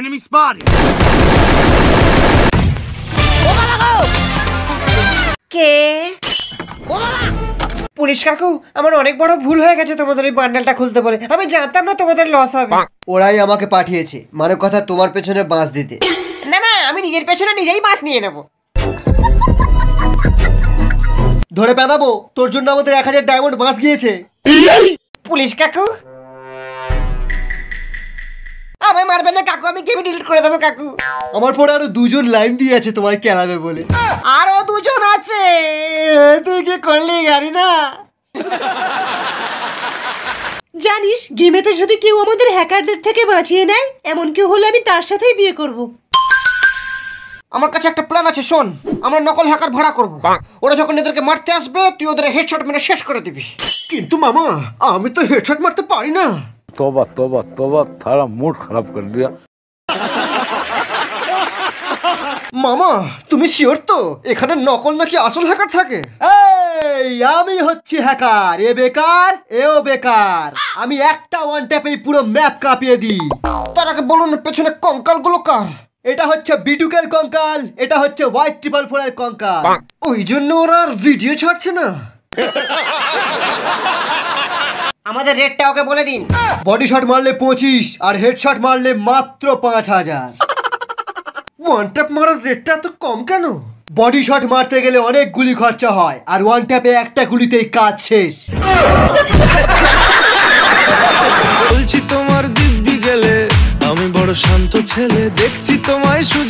Enemy spotted. কে? Police কাকু, আমার অনেক বড় ভুল হয়ে গেছে তোমাদের এই বান্ডেলটা খুলতে বলে। আমি জানতাম না তোমাদের লস হবে। ওরাই আমাকে পাঠিয়েছে, মানে কথা তোমার পেছনে বাঁশ দিতে। না না, আমি নিজের পেছনে নিজেই বাস নিয়ে নেব। ধরে পেদাবো, তোর জন্য আমাদের 1000 ডায়মন্ড বাঁশ গিয়েছে। পুলিশ কাকু, আমায় মারবেন না কাকু, আমি গেম ডিলিট করে দেবো কাকু। আমার পরে আরো 2 জন লাইন দিয়ে আছে তোমায় কেলাবে বলে। আরো 2 জন আছে। তুই কি করলি গাড়ি না? জানিস, গেমেতে যদি কেউ আমাদের হ্যাকারদের থেকে বাঁচিয়ে নেয়, এমন কেউ হলে আমি তার সাথেই বিয়ে করব। আমার কাছে একটা প্ল্যান আছে, শোন। আমরা নকল হ্যাকার ভাড়া করব। ওরা যখন এদেরকে মারতে আসবে, তুই ওদের হেডশট মেরে শেষ করে দিবি। কিন্তু মামা, আমি তো হেডশট মারতে পারি না। तौबा तौबा तौबा, थारा मूड खराब कर दिया। মামা, তুমি শিওর তো এখানে নকল নাকি আসল হ্যাকার থাকে? এই আমি হচ্ছি হ্যাকার, এ বেকার এও বেকার। আমি একটা ওয়ান ট্যাপেই পুরো ম্যাপ কাঁপিয়ে দিই। তার আগে বলুন, পেছনে কঙ্কালগুলো কার? এটা হচ্ছে বিটুকের কঙ্কাল, এটা হচ্ছে হোয়াইট 444 এর কঙ্কাল। ওই জন্য ওরা আর ভিডিও ছাড়ছে না। আমাদের রেটটা ওকে বলে দিন। বডি শট মারলে 25 আর হেডশট মারলে মাত্র 5000। ওয়ান ট্যাপ মারার রেটটা এত কম কেন? বডি শট মারতে গেলে অনেক গুলি খরচা হয়, আর ওয়ান ট্যাপে একটা গুলিতেই কাজ শেষ। বলছি তোমার দিব্যি গেলে, আমি বড় শান্ত ছেলে, দেখছি তোমায় সুযোগ